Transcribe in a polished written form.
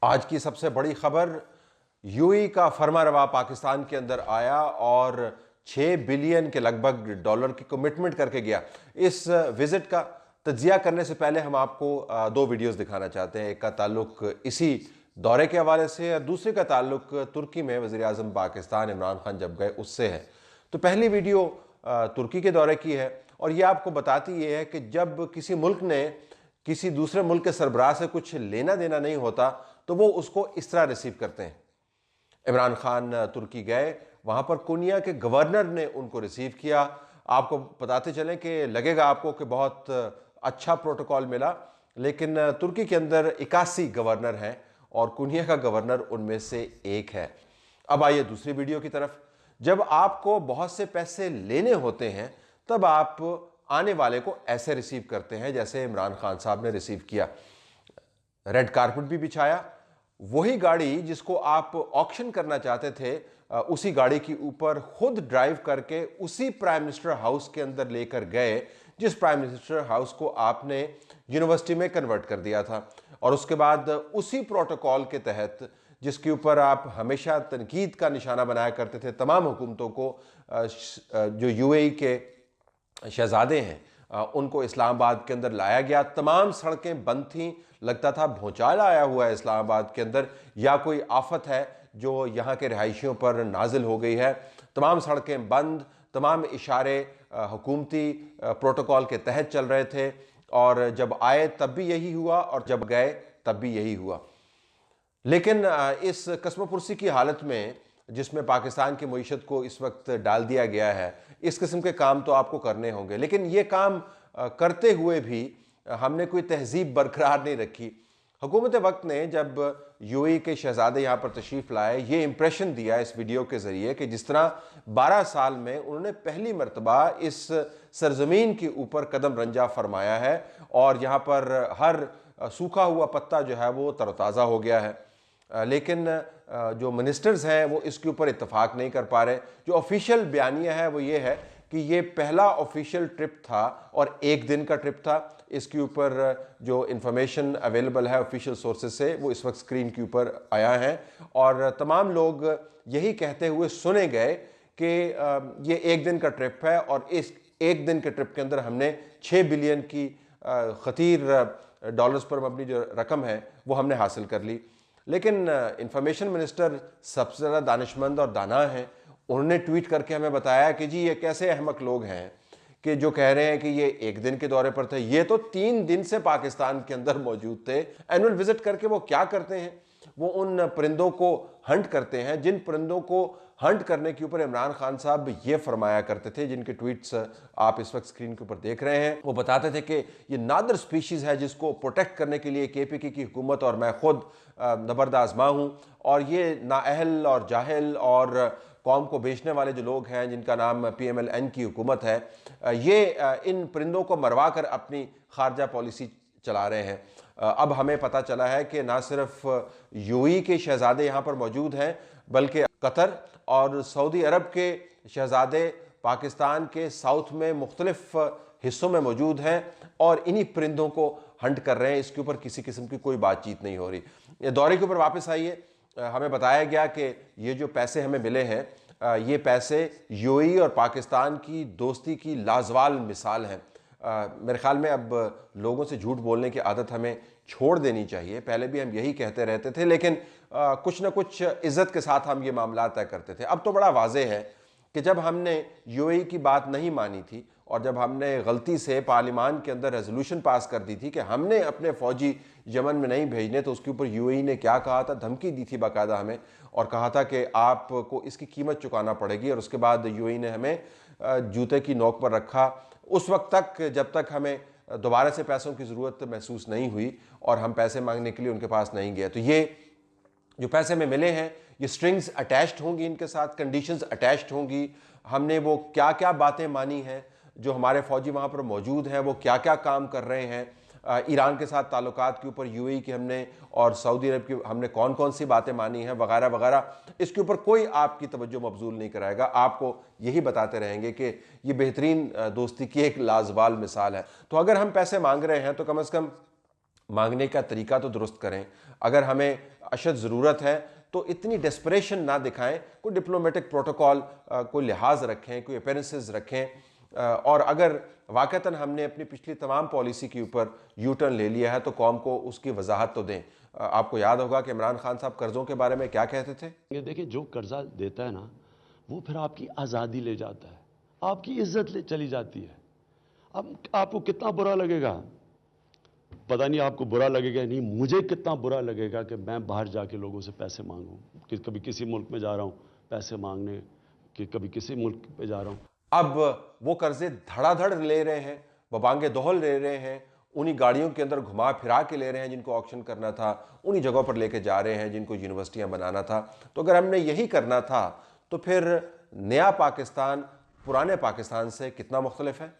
आज की सबसे बड़ी खबर, यूएई का फर्मारवा पाकिस्तान के अंदर आया और 6 बिलियन के लगभग डॉलर की कमिटमेंट करके गया। इस विजिट का तज्जिया करने से पहले हम आपको दो वीडियोस दिखाना चाहते हैं। एक का ताल्लुक इसी दौरे के हवाले से और दूसरे का ताल्लुक तुर्की में वज़ीर आज़म पाकिस्तान इमरान खान जब गए उससे है। तो पहली वीडियो तुर्की के दौरे की है और ये आपको बताती ये है कि जब किसी मुल्क ने किसी दूसरे मुल्क के सरबराह से कुछ लेना देना नहीं होता तो वो उसको इस तरह रिसीव करते हैं। इमरान खान तुर्की गए, वहां पर कोनिया के गवर्नर ने उनको रिसीव किया। आपको बताते चलें कि लगेगा आपको कि बहुत अच्छा प्रोटोकॉल मिला, लेकिन तुर्की के अंदर 81 गवर्नर हैं और कोनिया का गवर्नर उनमें से एक है। अब आइए दूसरी वीडियो की तरफ। जब आपको बहुत से पैसे लेने होते हैं तब आप आने वाले को ऐसे रिसीव करते हैं जैसे इमरान खान साहब ने रिसीव किया। रेड कारपेट भी बिछाया, वही गाड़ी जिसको आप ऑक्शन करना चाहते थे उसी गाड़ी के ऊपर खुद ड्राइव करके उसी प्राइम मिनिस्टर हाउस के अंदर लेकर गए जिस प्राइम मिनिस्टर हाउस को आपने यूनिवर्सिटी में कन्वर्ट कर दिया था। और उसके बाद उसी प्रोटोकॉल के तहत जिसके ऊपर आप हमेशा तनकीद का निशाना बनाया करते थे तमाम हुकूमतों को, जो यूएई के शहजादे हैं उनको इस्लामाबाद के अंदर लाया गया। तमाम सड़कें बंद थीं, लगता था भूचाल आया हुआ है इस्लामाबाद के अंदर या कोई आफत है जो यहाँ के रिहायशियों पर नाजिल हो गई है। तमाम सड़कें बंद, तमाम इशारे हुकूमती प्रोटोकॉल के तहत चल रहे थे और जब आए तब भी यही हुआ और जब गए तब भी यही हुआ। लेकिन इस कस्मोपुरसी की हालत में जिसमें पाकिस्तान की मईशत को इस वक्त डाल दिया गया है, इस किस्म के काम तो आपको करने होंगे, लेकिन ये काम करते हुए भी हमने कोई तहजीब बरकरार नहीं रखी। हुकूमत वक्त ने जब यूएई के शहजादे यहाँ पर तशरीफ़ लाए, ये इंप्रेशन दिया इस वीडियो के ज़रिए कि जिस तरह 12 साल में उन्होंने पहली मरतबा इस सरजमीन के ऊपर कदम रंजा फरमाया है और यहाँ पर हर सूखा हुआ पत्ता जो है वो तरोताज़ा हो गया है। लेकिन जो मिनिस्टर्स हैं वो इसके ऊपर इत्तफाक नहीं कर पा रहे। जो ऑफिशियल बयानिया है वो ये है कि ये पहला ऑफिशियल ट्रिप था और एक दिन का ट्रिप था। इसके ऊपर जो इंफॉर्मेशन अवेलेबल है ऑफिशियल सोर्सेज से वो इस वक्त स्क्रीन के ऊपर आया है और तमाम लोग यही कहते हुए सुने गए कि ये एक दिन का ट्रिप है और इस एक दिन के ट्रिप के अंदर हमने 6 बिलियन की खतीर डॉलर्स पर मबनी जो रकम है वो हमने हासिल कर ली। लेकिन इंफॉर्मेशन मिनिस्टर सबसे ज़्यादा दानिशमंद और दाना हैं, उन्होंने ट्वीट करके हमें बताया कि जी ये कैसे अहमक लोग हैं कि जो कह रहे हैं कि ये एक दिन के दौरे पर थे, ये तो 3 दिन से पाकिस्तान के अंदर मौजूद थे। एनुअल विजिट करके वो क्या करते हैं, वो उन परिंदों को हंट करते हैं जिन परिंदों को हंट करने के ऊपर इमरान खान साहब ये फरमाया करते थे, जिनके ट्वीट्स आप इस वक्त स्क्रीन के ऊपर देख रहे हैं। वो बताते थे कि ये नादर स्पीशीज़ है जिसको प्रोटेक्ट करने के लिए केपीके की हुकूमत और मैं खुद नबर्द आजमा हूँ और ये नाअहल और जाहिल और कौम को बेचने वाले जो लोग हैं जिनका नाम PMLN की हुकूमत है, ये इन परिंदों को मरवा कर अपनी खारजा पॉलिसी चला रहे हैं। अब हमें पता चला है कि ना सिर्फ यूएई के शहजादे यहाँ पर मौजूद हैं बल्कि कतर और सऊदी अरब के शहजादे पाकिस्तान के साउथ में मुख्तलिफ हिस्सों में मौजूद हैं और इन्हीं परिंदों को हंट कर रहे हैं। इसके ऊपर किसी किस्म की कोई बातचीत नहीं हो रही। दौरे के ऊपर वापस आइए। हमें बताया गया कि ये जो पैसे हमें मिले हैं ये पैसे यूएई और पाकिस्तान की दोस्ती की लाजवाल मिसाल हैं। मेरे ख्याल में अब लोगों से झूठ बोलने की आदत हमें छोड़ देनी चाहिए। पहले भी हम यही कहते रहते थे, लेकिन कुछ ना कुछ इज्जत के साथ हम ये मामला तय करते थे। अब तो बड़ा वाज़ेह है कि जब हमने यूएई की बात नहीं मानी थी और जब हमने गलती से पार्लिमान के अंदर रेजोल्यूशन पास कर दी थी कि हमने अपने फौजी यमन में नहीं भेजने, तो उसके ऊपर यूएई ने क्या कहा था, धमकी दी थी बाकायदा हमें और कहा था कि आपको इसकी कीमत चुकाना पड़ेगी। और उसके बाद यूएई ने हमें जूते की नोक पर रखा उस वक्त तक जब तक हमें दोबारा से पैसों की ज़रूरत महसूस नहीं हुई और हम पैसे मांगने के लिए उनके पास नहीं गए। तो ये जो पैसे हमें मिले हैं ये स्ट्रिंग्स अटैच्ड होंगी, इनके साथ कंडीशंस अटैच्ड होंगी। हमने वो क्या क्या बातें मानी हैं, जो हमारे फौजी वहाँ पर मौजूद हैं वो क्या क्या काम कर रहे हैं, ईरान के साथ ताल्लुकात के ऊपर यूएई की हमने और सऊदी अरब की हमने कौन कौन सी बातें मानी हैं वगैरह वगैरह, इसके ऊपर कोई आपकी तवज्जो मबजूल नहीं कराएगा। आपको यही बताते रहेंगे कि ये बेहतरीन दोस्ती की एक लाजवाल मिसाल है। तो अगर हम पैसे मांग रहे हैं तो कम से कम मांगने का तरीका तो दुरुस्त करें। अगर हमें अशद ज़रूरत है तो इतनी डेस्परेशन ना दिखाएं, कोई डिप्लोमेटिक प्रोटोकॉल, कोई लिहाज रखें, कोई अपीयरेंसेस रखें। और अगर वाकईतन हमने अपनी पिछली तमाम पॉलिसी के ऊपर यू टर्न ले लिया है तो कौम को उसकी वजाहत तो दें। आपको याद होगा कि इमरान खान साहब कर्ज़ों के बारे में क्या कहते थे? ये देखिए, जो कर्जा देता है ना, वो फिर आपकी आज़ादी ले जाता है, आपकी इज्जत ले चली जाती है। अब आपको कितना बुरा लगेगा, पता नहीं आपको बुरा लगेगा नहीं, मुझे कितना बुरा लगेगा कि मैं बाहर जाके लोगों से पैसे मांगूं, कि कभी किसी मुल्क में जा रहा हूं पैसे मांगने, कि कभी किसी मुल्क पे जा रहा हूं। अब वो कर्जे धड़ाधड़ ले रहे हैं, बबांगे दोहल ले रहे हैं, उन्हीं गाड़ियों के अंदर घुमा फिरा के ले रहे हैं जिनको ऑक्शन करना था, उन्हीं जगहों पर लेके जा रहे हैं जिनको यूनिवर्सिटियां बनाना था। तो अगर हमने यही करना था तो फिर नया पाकिस्तान पुराने पाकिस्तान से कितना मुख्तलिफ है?